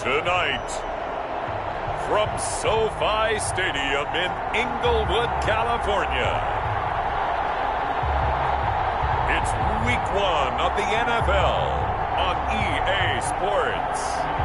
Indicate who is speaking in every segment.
Speaker 1: Tonight, from SoFi Stadium in Inglewood, California, it's Week 1 of the NFL on EA Sports.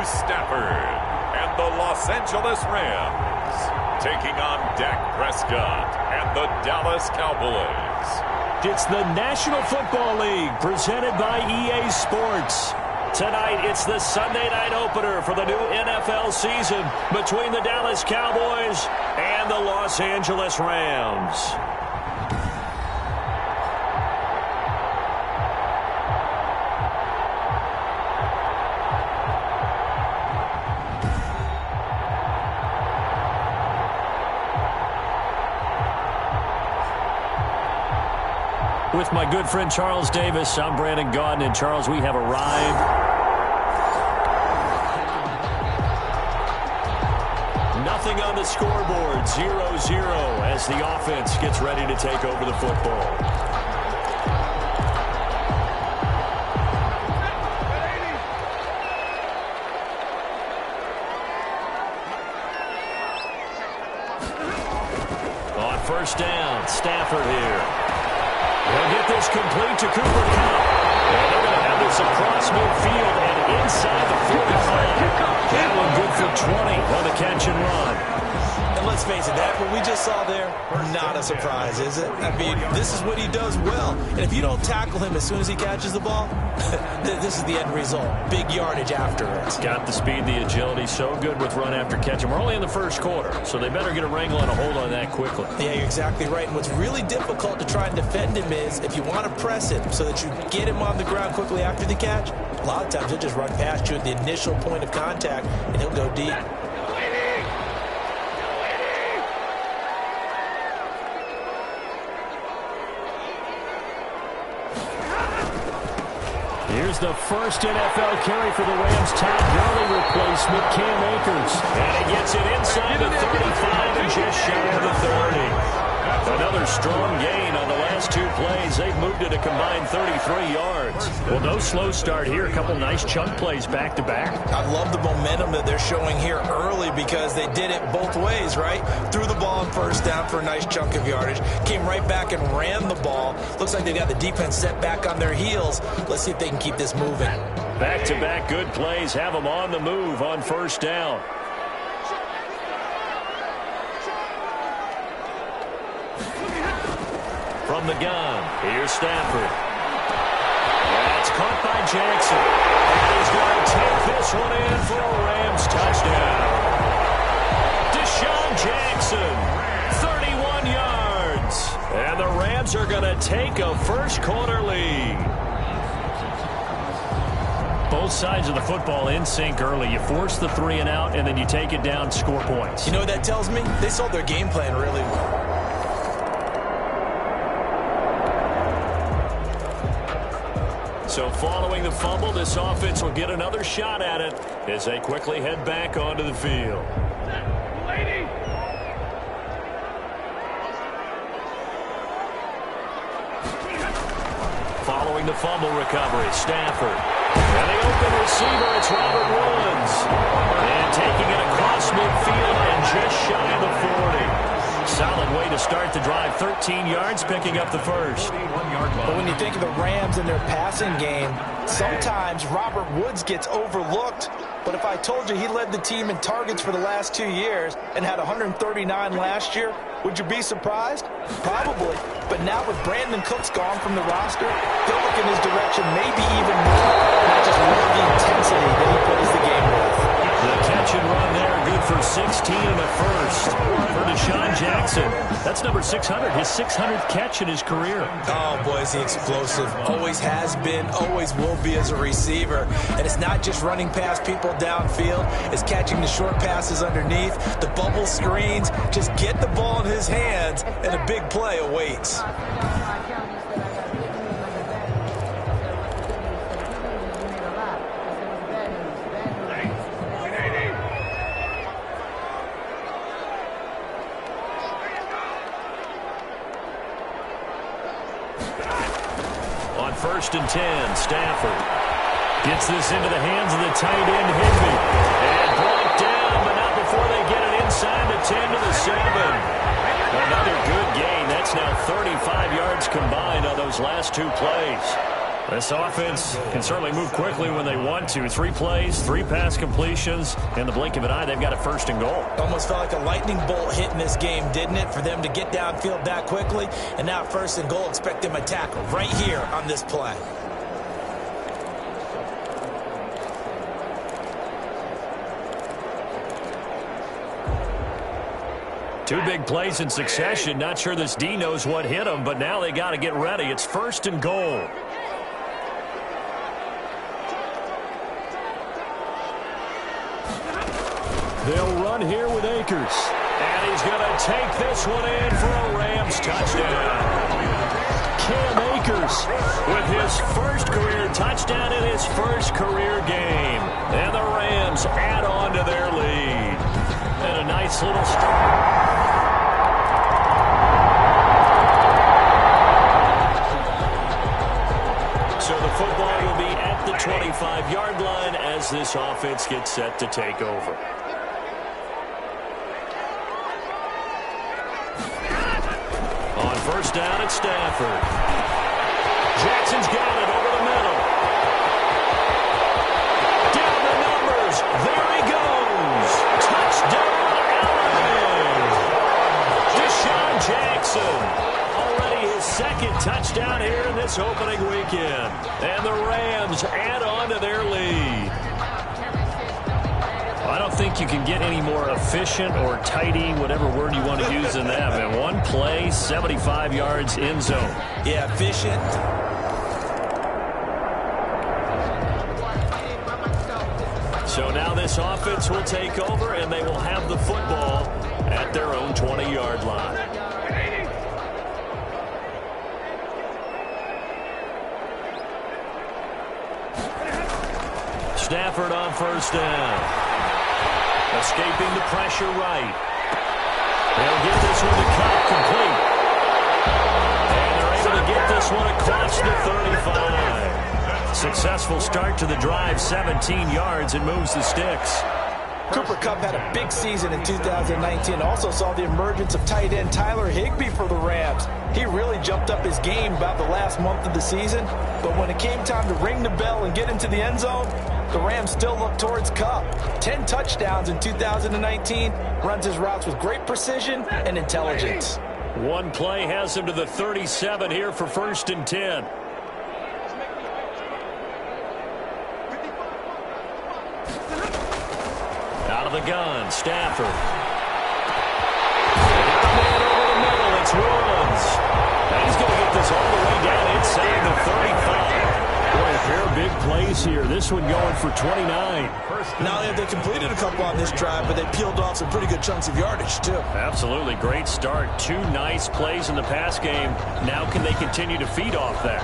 Speaker 1: Stafford and the Los Angeles Rams taking on Dak Prescott and the Dallas Cowboys.
Speaker 2: It's the National Football League presented by EA Sports. Tonight, it's the Sunday night opener for the new NFL season between the Dallas Cowboys and the Los Angeles Rams. With my good friend Charles Davis, I'm Brandon Gaudin. And Charles, we have arrived. Nothing on the scoreboard, 0-0 as the offense gets ready to take over the football. On first down, Stafford here. They'll get this complete to Cooper Kupp. And they're going to have this across midfield and inside the 45. That one good for 20 on the catch and run.
Speaker 3: And let's face it, that what we just saw there, not a surprise, is it? I mean, this is what he does well. And if you don't tackle him as soon as he catches the ball, this is the end result. Big yardage after it.
Speaker 2: Got the speed, the agility, so good with run after catch. And we're only in the first quarter, so they better get a wrangle and a hold on that quickly.
Speaker 3: Yeah, you're exactly right. And what's really difficult to try and defend him is if you want to press him so that you get him on the ground quickly after the catch, a lot of times he'll just run past you at the initial point of contact, and he'll go deep.
Speaker 2: Here's the first NFL carry for the Rams' Todd Gurley replacement, Cam Akers. And he gets it inside the 35 and just shy of the 30. Another strong gain on the last two plays. They've moved it a combined 33 yards. Well, no slow start here. A couple nice chunk plays back-to-back.
Speaker 3: I love the momentum that they're showing here early because they did it both ways, right? Threw the ball on first down for a nice chunk of yardage. Came right back and ran the ball. Looks like they've got the defense set back on their heels. Let's see if they can keep this moving.
Speaker 2: Back-to-back good plays have them on the move on first down. From the gun, here's Stafford. That's caught by Jackson. And he's going to take this one in for a Rams touchdown. Deshaun Jackson, 31 yards. And the Rams are going to take a first quarter lead. Both sides of the football in sync early. You force the 3 and out, and then you take it down, score points.
Speaker 3: You know what that tells me? They sold their game plan really well.
Speaker 2: So following the fumble, this offense will get another shot at it as they quickly head back onto the field. Following the fumble recovery, Stafford. And the open receiver, it's Robert Woods. And taking it across midfield and just shy of the 40. Solid way to start the drive. 13 yards, picking up the first.
Speaker 3: But when you think of the Rams and their passing game, sometimes Robert Woods gets overlooked. But if I told you he led the team in targets for the last 2 years and had 139 last year, would you be surprised? Probably. But now with Brandon Cooks gone from the roster, they'll look in his direction maybe even more. Not just love the intensity that he plays the game with.
Speaker 2: The catch and run there, good for 16 and a first for Deshaun Jackson. That's number 600, his 600th catch in his career.
Speaker 3: Oh, boy, is he explosive. Always has been, always will be as a receiver. And it's not just running past people downfield. It's catching the short passes underneath, the bubble screens. Just get the ball in his hands, and a big play awaits.
Speaker 2: first and 10. Stafford gets this into the hands of the tight end, Higbee. And brought down, but not before they get it inside the 10 to the 7. Another good gain. That's now 35 yards combined on those last 2 plays. This offense can certainly move quickly when they want to. 3 plays, 3 pass completions. In the blink of an eye, they've got a first and goal.
Speaker 3: Almost felt like a lightning bolt hit in this game, didn't it? For them to get downfield that quickly. And now first and goal, expect them to tackle right here on this play.
Speaker 2: Two big plays in succession. Not sure this D knows what hit him, but now they got to get ready. It's first and goal. They'll run here with Akers. And he's going to take this one in for a Rams touchdown. Cam Akers with his first career touchdown in his first career game. And the Rams add on to their lead. And a nice little start. So the football will be at the 25-yard line as this offense gets set to take over. On first down, it's Stafford. Jackson's got it over the middle. Down the numbers. There he goes. Touchdown, LA. Deshaun Jackson. Already his second touchdown here in this opening weekend. And the Rams add on to their lead. I don't think you can get any more efficient or tidy, whatever word you want to use in that. Man, one play, 75 yards in zone.
Speaker 3: Yeah, efficient.
Speaker 2: So now this offense will take over, and they will have the football at their own 20-yard line. Stafford on first down. Escaping the pressure right. They'll get this one to Cobb complete. And they're able to get this one across the 35. Successful start to the drive, 17 yards, and moves the sticks.
Speaker 3: Cooper Kupp had a big season in 2019. Also saw the emergence of tight end Tyler Higbee for the Rams. He really jumped up his game about the last month of the season. But when it came time to ring the bell and get into the end zone, the Rams still look towards Kupp. 10 touchdowns in 2019. Runs his routes with great precision and intelligence.
Speaker 2: One play has him to the 37 here for first and 10. Out of the gun, Stafford. Man over the middle, it's Woods. And he's going to get this all the way down inside the 35. Boy, a pair of big plays here. This one going for 29.
Speaker 3: Not only have they completed a couple on this drive, but they peeled off some pretty good chunks of yardage, too.
Speaker 2: Absolutely. Great start. 2 nice plays in the pass game. Now can they continue to feed off that?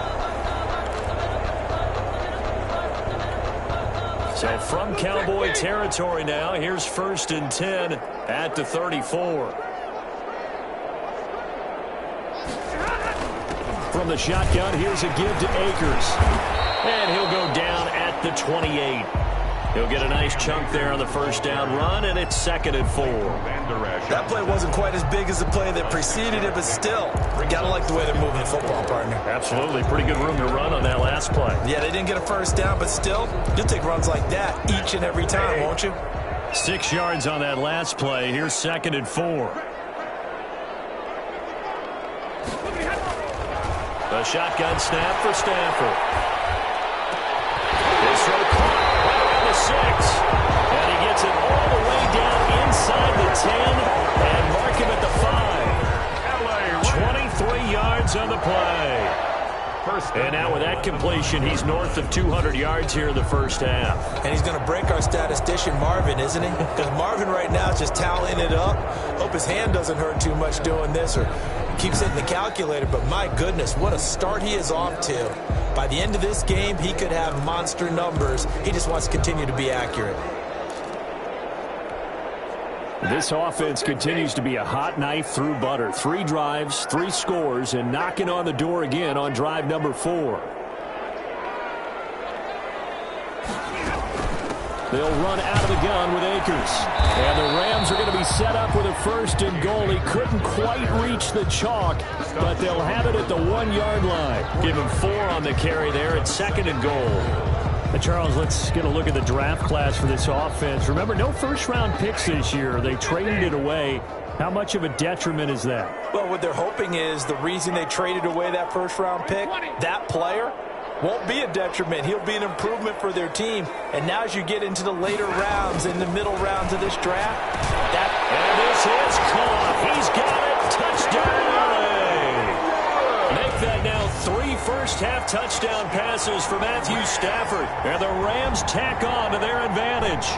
Speaker 2: So from Cowboy territory now, here's first and 10 at the 34. From the shotgun, here's a give to Akers. And he'll go down at the 28. He'll get a nice chunk there on the first down run, and it's second and 4.
Speaker 3: That play wasn't quite as big as the play that preceded it, but still, you gotta like the way they're moving the football, partner.
Speaker 2: Absolutely. Pretty good room to run on that last play.
Speaker 3: Yeah, they didn't get a first down, but still, you'll take runs like that each and every time, won't you?
Speaker 2: 6 yards on that last play. Here's second and 4. A shotgun snap for Stafford. This throw caught right around the 6. And he gets it all the way down inside the 10 and mark him at the 5. 23 yards on the play. And now with that completion, he's north of 200 yards here in the first half.
Speaker 3: And he's going to break our statistician Marvin, isn't he? Because Marvin right now is just tallying it up. Hope his hand doesn't hurt too much doing this or keeps hitting the calculator. But my goodness, what a start he is off to. By the end of this game, he could have monster numbers. He just wants to continue to be accurate.
Speaker 2: This offense continues to be a hot knife through butter. 3 drives, 3 scores, and knocking on the door again on drive number 4. They'll run out of the gun with Akers. And the Rams are going to be set up with a 1st and goal. He couldn't quite reach the chalk, but they'll have it at the 1-yard line. Give him 4 on the carry there at 2nd and goal. Charles, let's get a look at the draft class for this offense. Remember, no first-round picks this year. They traded it away. How much of a detriment is that?
Speaker 3: Well, what they're hoping is the reason they traded away that first-round pick, that player won't be a detriment. He'll be an improvement for their team. And now as you get into the later rounds, in the middle rounds of this draft,
Speaker 2: and this is caught. He's got it. Touchdown, LA. Make that now 3 first-half touchdown passes for Matthew Stafford. And the Rams tack on to their advantage.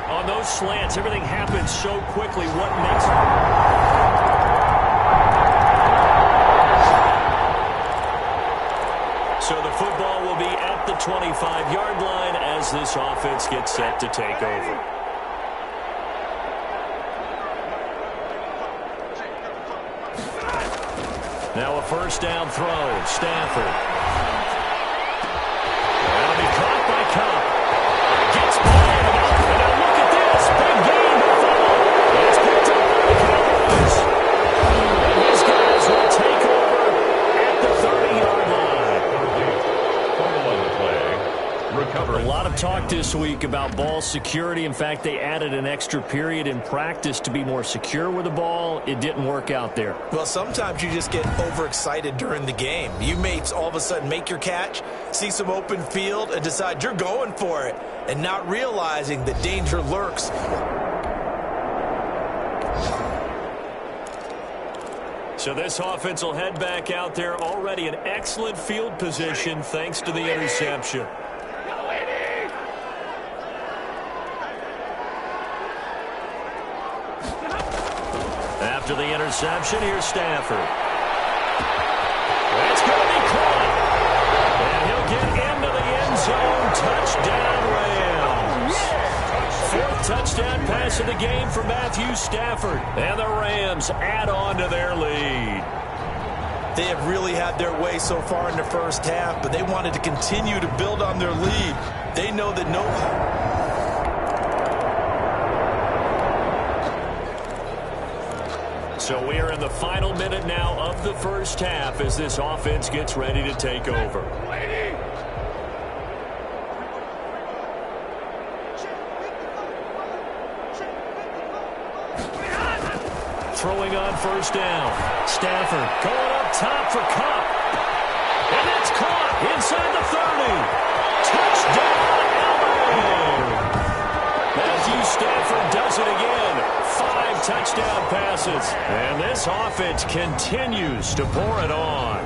Speaker 2: On those slants, everything happens so quickly. What makes it? So the football will be at the 25-yard line as this offense gets set to take over. Now a first down throw. Stafford. That'll be caught by Cobb. Gets by him. And now look at this. Big game. It's picked up by the Cowboys. And these guys will take over at the 30-yard line. A lot of talk this week about ball security. In fact, they added an extra period in practice to be more secure with the ball. It didn't work out there.
Speaker 3: well, sometimes you just get overexcited during the game. You may all of a sudden make your catch, see some open field, and decide you're going for it, and not realizing the danger lurks.
Speaker 2: So this offense will head back out there, already in excellent field position thanks to the interception. After the interception, here's Stafford. That's going to be caught. And he'll get into the end zone. Touchdown, Rams. 4th touchdown pass of the game for Matthew Stafford. And the Rams add on to their lead.
Speaker 3: They have really had their way so far in the first half, but they wanted to continue to build on their lead. They know that
Speaker 2: So we are in the final minute now of the first half as this offense gets ready to take over. Throwing on first down. Stafford going up top for Cup. And that's caught inside the 30. Touchdown, LA! Matthew Stafford does it again. 5 touchdown passes. And this offense continues to pour it on.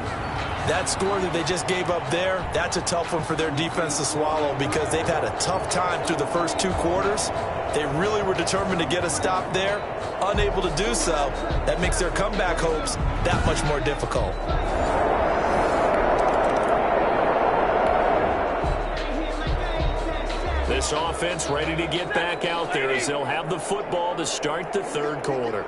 Speaker 3: that score that they just gave up there, that's a tough one for their defense to swallow because they've had a tough time through the first 2 quarters. They really were determined to get a stop there, unable to do so. That makes their comeback hopes that much more difficult.
Speaker 2: This offense ready to get back out there as they'll have the football to start the third quarter.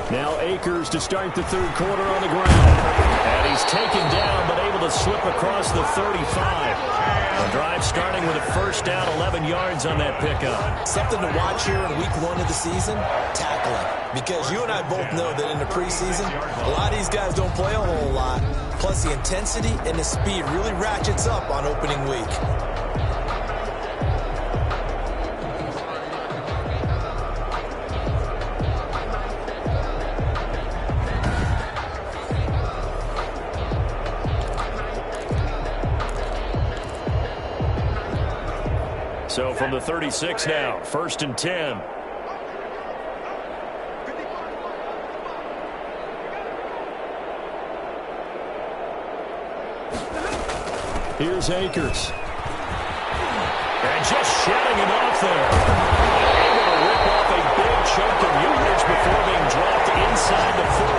Speaker 2: Now Akers to start the third quarter on the ground. And he's taken down but able to slip across the 35. The drive starting with a first down, 11 yards on that pickup.
Speaker 3: Something to watch here in week 1 of the season, tackling. Because you and I both know that in the preseason, a lot of these guys don't play a whole lot. Plus the intensity and the speed really ratchets up on opening week.
Speaker 2: So from the 36 now, 1st and 10. Here's Akers. And just shutting him off there. Able to rip off a big chunk of yardage before being dropped inside the 40.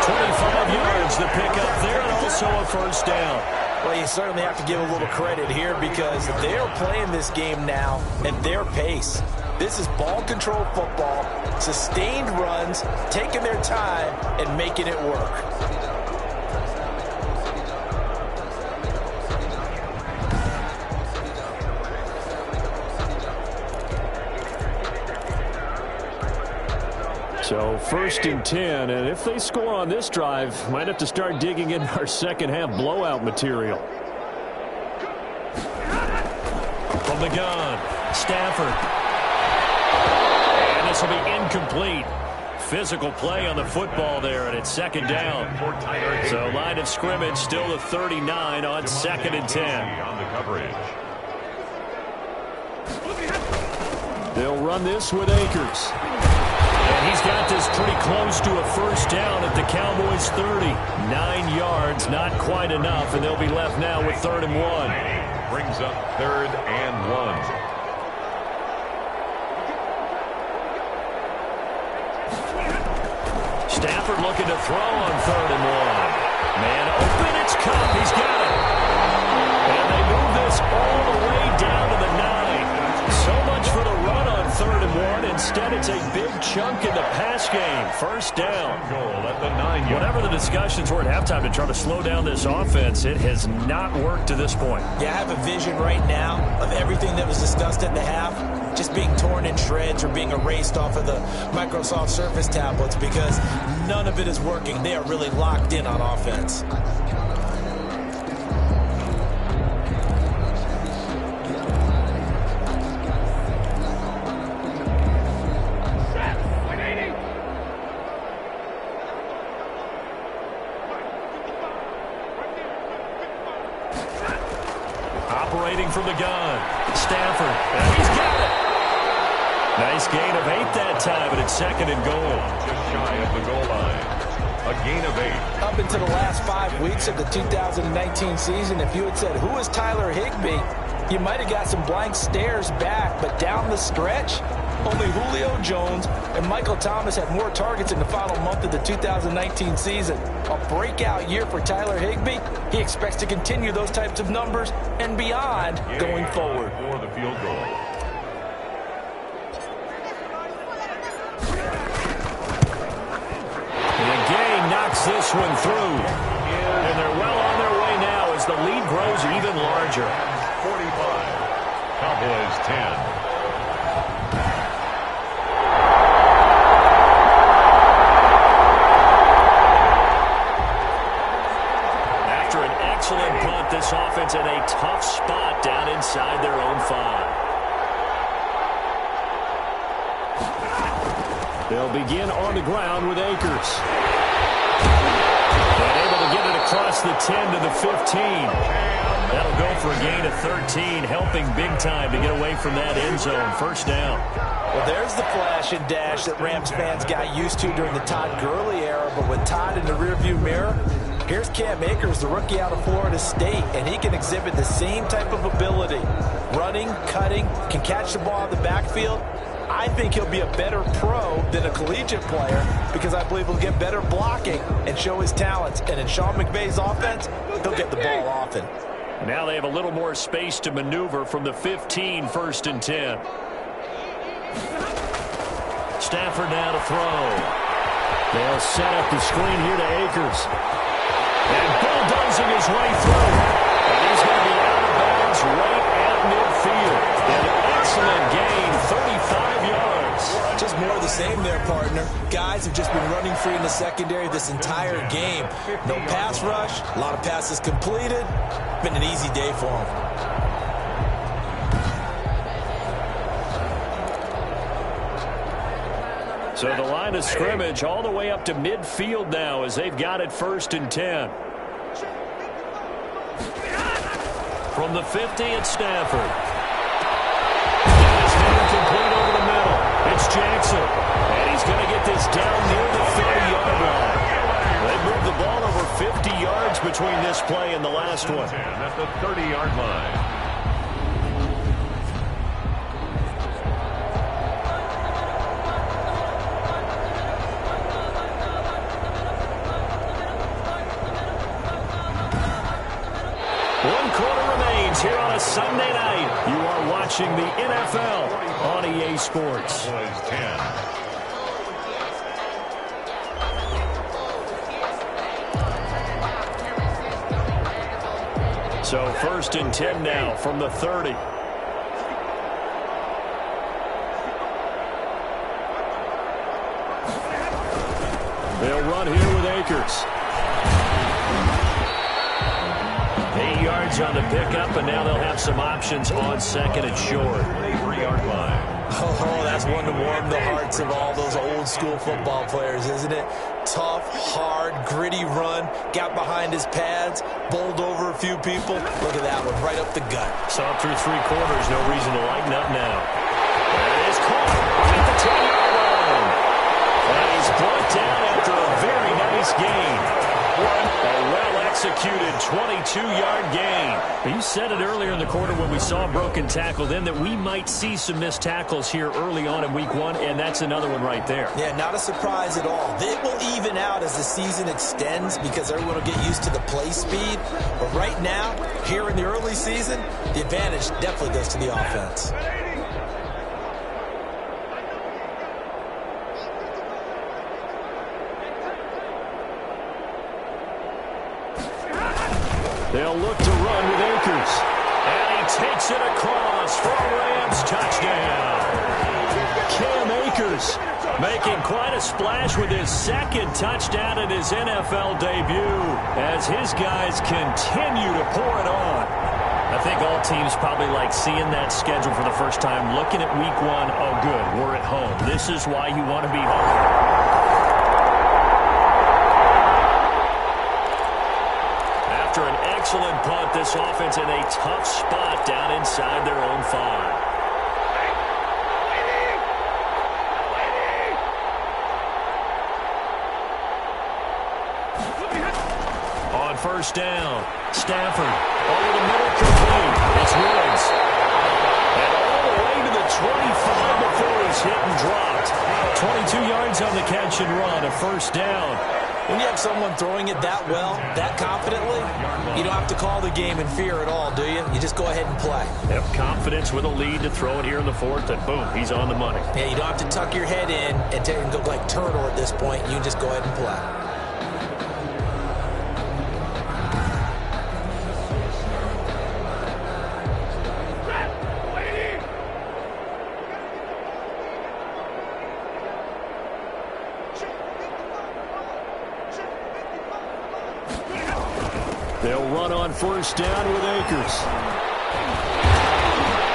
Speaker 2: 25 yards the pickup there, and also a first down.
Speaker 3: Well, you certainly have to give a little credit here because they're playing this game now at their pace. This is ball control football, sustained runs, taking their time, and making it work.
Speaker 2: So 1st and 10, and if they score on this drive, might have to start digging in our second half blowout material. From the gun, Stafford. And this will be incomplete. Physical play on the football there, and it's 2nd down. So line of scrimmage still the 39 on 2nd and 10.
Speaker 1: On the coverage.
Speaker 2: They'll run this with Akers. And he's got this pretty close to a 1st down at the Cowboys' 30. 9 yards, not quite enough, and they'll be left now with 3rd and 1.
Speaker 1: Brings up 3rd and 1.
Speaker 2: Stafford looking to throw on 3rd and 1. Man open, it's Cup. He's got it. And they move this all the way down to the 9. So much for the run on 3rd and 1. Instead, it's a big chunk in the pass game. 1st down.
Speaker 1: Goal at the 9-yard.
Speaker 2: Whatever the discussions were at halftime to try to slow down this offense, it has not worked to this point.
Speaker 3: Yeah, I have a vision right now of everything that was discussed at the half just being torn in shreds or being erased off of the Microsoft Surface tablets because none of it is working. They are really locked in on offense.
Speaker 2: Operating from the gun, Stafford, and he's got it. Nice gain of 8 that time, but it's 2nd and goal.
Speaker 1: Just shy of the goal line. A gain of 8.
Speaker 3: Up into the last 5 weeks of the 2019 season, if you had said, who is Tyler Higbee, you might have got some blank stares back, but down the stretch, only Julio Jones and Michael Thomas had more targets in the final month of the 2019 season. A breakout year for Tyler Higbee. He expects to continue those types of numbers and beyond going forward.
Speaker 1: For the field goal.
Speaker 2: And the gang knocks this one through. And they're well on their way now as the lead grows even larger.
Speaker 1: 45. Cowboys 10.
Speaker 2: Excellent punt. This offense in a tough spot down inside their own 5. They'll begin on the ground with Akers. And able to get it across the 10 to the 15. That'll go for a gain of 13, helping big time to get away from that end zone. 1st down.
Speaker 3: Well, there's the flash and dash that Rams fans got used to during the Todd Gurley era, but with Todd in the rearview mirror, here's Cam Akers, the rookie out of Florida State, and he can exhibit the same type of ability. Running, cutting, can catch the ball in the backfield. I think he'll be a better pro than a collegiate player because I believe he'll get better blocking and show his talents. And in Sean McVay's offense, he'll get the ball often.
Speaker 2: Now they have a little more space to maneuver from the 15, 1st and 10. Stafford now to throw. They'll set up the screen here to Akers. And bulldozing his way through. And he's going to be out of bounds right at midfield. An excellent gain, 35 yards.
Speaker 3: Just more of the same there, partner. Guys have just been running free in the secondary this entire game. No pass rush, a lot of passes completed. Been an easy day for them.
Speaker 2: So the line of scrimmage all the way up to midfield now as they've got it 1st and 10. From the 50, it's Stafford. It's incomplete over the middle. It's Jackson. And he's going to get this down near the 30-yard line. They moved the ball over 50 yards between this play and the last one.
Speaker 1: At the 30-yard line.
Speaker 2: Here on a Sunday night, you are watching the NFL on EA Sports.
Speaker 1: Cowboys 10.
Speaker 2: So 1st and 10 now from the 30. Akers. 8 yards on the pickup, and now they'll have some options on second and short.
Speaker 1: 3-yard line.
Speaker 3: Oh, that's one to warm the hearts of all those old-school football players, isn't it? Tough, hard, gritty run, got behind his pads, bowled over a few people. Look at that one, right up the gut.
Speaker 2: Saw it through 3 quarters, no reason to lighten up now. That is caught at the 10-yard line. And he's brought down after a very nice gain. A well-executed 22-yard gain. You said it earlier in the quarter when we saw a broken tackle then that we might see some missed tackles here early on in week 1, and that's another one right there.
Speaker 3: Yeah, not a surprise at all. It will even out as the season extends because everyone will get used to the play speed. But right now, here in the early season, the advantage definitely goes to the offense.
Speaker 2: They'll look to run with Akers. And he takes it across for a Rams touchdown. Cam Akers making quite a splash with his second touchdown in his NFL debut as his guys continue to pour it on. I think all teams probably like seeing that schedule for the first time, looking at week 1. Oh, good, we're at home. This is why you want to be home. After an excellent punt, this offense in a tough spot down inside their own 5. On first down, Stafford over the middle, complete. It's Woods. And all the way to the 25 before he's hit and dropped. 22 yards on the catch and run, a first down.
Speaker 3: When you have someone throwing it that well, that confidently, you don't have to call the game in fear at all, do you? You just go ahead and play.
Speaker 2: Have confidence with a lead to throw it here in the 4th, and boom, he's on the money.
Speaker 3: Yeah, you don't have to tuck your head in and look like turtle at this point. You can just go ahead and play.
Speaker 2: They'll run on first down with Akers.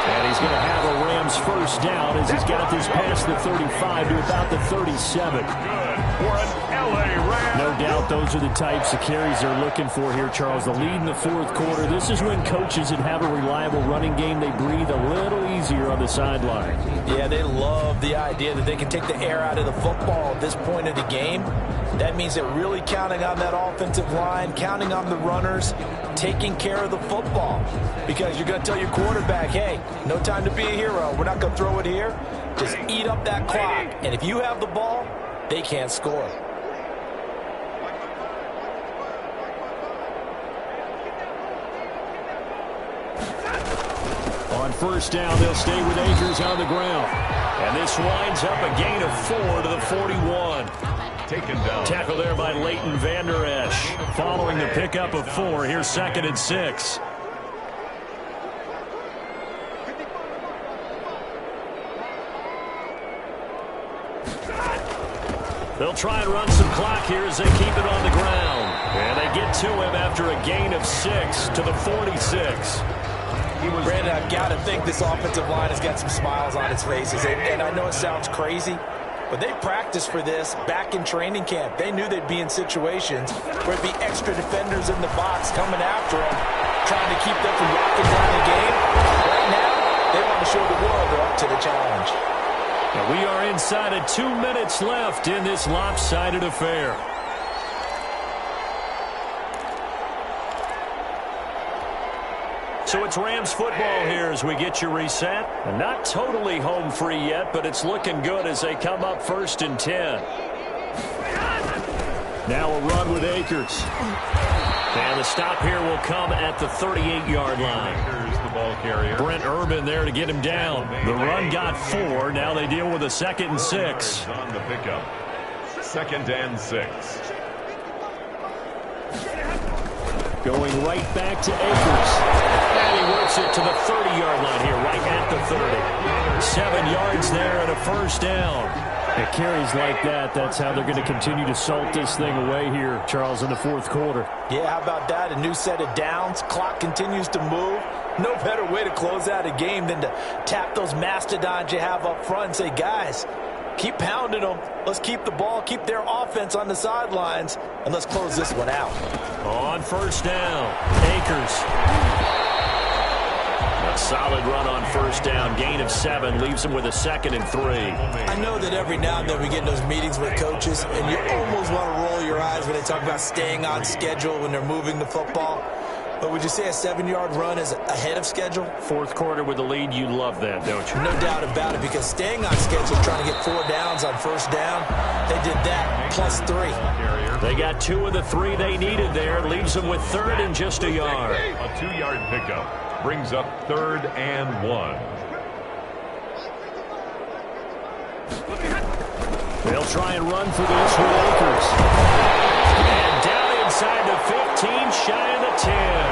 Speaker 2: And he's going to have a Rams first down as he's got this past the 35 to about the 37.
Speaker 1: Good for an LA Rams.
Speaker 2: No doubt those are the types of carries they're looking for here, Charles. The lead in the 4th quarter. This is when coaches that have a reliable running game, they breathe a little easier on the sideline.
Speaker 3: Yeah, they love the idea that they can take the air out of the football at this point of the game. That means they're really counting on that offensive line, counting on the runners, taking care of the football. Because you're going to tell your quarterback, hey, no time to be a hero. We're not going to throw it here. Just eat up that clock. And if you have the ball, they can't score.
Speaker 2: On first down, they'll stay with Akers on the ground. And this winds up a gain of 4 to the 41.
Speaker 1: Taken down.
Speaker 2: Tackle there by Leighton Vander Esch. Following the pickup of 4, here's 2nd and 6. They'll try and run some clock here as they keep it on the ground. And they get to him after a gain of 6 to the 46.
Speaker 3: Brandon, I've got to think this offensive line has got some smiles on its faces. And I know it sounds crazy, but they practiced for this back in training camp. They knew they'd be in situations where there'd be extra defenders in the box coming after them, trying to keep them from locking down the game. Right now, they want to show the world they're up to the challenge.
Speaker 2: And we are inside of 2 minutes left in this lopsided affair. So it's Rams football here as we get you reset. And not totally home free yet, but it's looking good as they come up 1st and 10. Now a run with Akers. And the stop here will come at the 38-yard line.
Speaker 1: Here's the ball carrier.
Speaker 2: Brent Urban there to get him down. The run got 4. Now they deal with a 2nd and 6.
Speaker 1: On the pickup. 2nd and 6.
Speaker 2: Going right back to Akers. And he works it to the 30-yard line here, right at the 30. 7 yards there and a first down. At carries like that, that's how they're going to continue to salt this thing away here, Charles, in the fourth quarter.
Speaker 3: Yeah, how about that? A new set of downs. Clock continues to move. No better way to close out a game than to tap those mastodons you have up front and say, guys, keep pounding them. Let's keep the ball, keep their offense on the sidelines, and let's close this one out.
Speaker 2: On first down, Akers. A solid run on first down. Gain of 7 leaves him with a 2nd and 3.
Speaker 3: I know that every now and then we get in those meetings with coaches, and you almost want to roll your eyes when they talk about staying on schedule when they're moving the football. But would you say a 7-yard run is ahead of schedule?
Speaker 2: Fourth quarter with the lead, you love that, don't you?
Speaker 3: No doubt about it, because staying on schedule, trying to get 4 downs on first down, they did that plus 3.
Speaker 2: They got 2 of the 3 they needed there. Leaves them with 3rd and just a yard.
Speaker 1: A 2-yard pickup brings up 3rd and 1.
Speaker 2: They'll try and run for this with Akers. And down inside the 15, shy of the 10.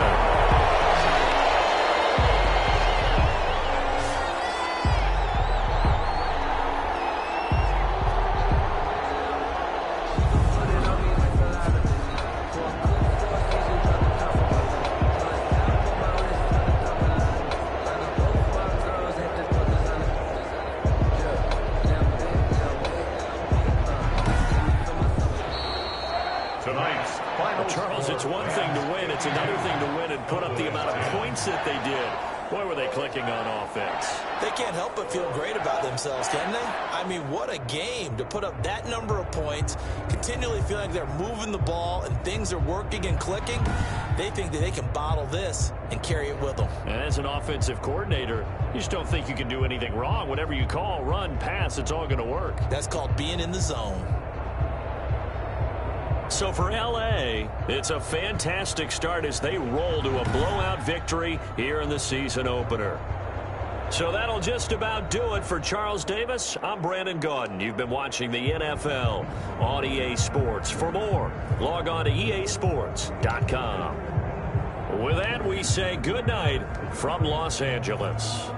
Speaker 2: Charles, it's one thing to win. It's another thing to win and put up the amount of points that they did. Boy, were they clicking on offense.
Speaker 3: They can't help but feel great about themselves, can they? I mean, what a game to put up that number of points, continually feeling like they're moving the ball and things are working and clicking. They think that they can bottle this and carry it with them.
Speaker 2: And as an offensive coordinator, you just don't think you can do anything wrong. Whatever you call, run, pass, it's all going to work.
Speaker 3: That's called being in the zone.
Speaker 2: So for L.A., it's a fantastic start as they roll to a blowout victory here in the season opener. So that'll just about do it for Charles Davis. I'm Brandon Gaudin. You've been watching the NFL on EA Sports. For more, log on to easports.com. With that, we say good night from Los Angeles.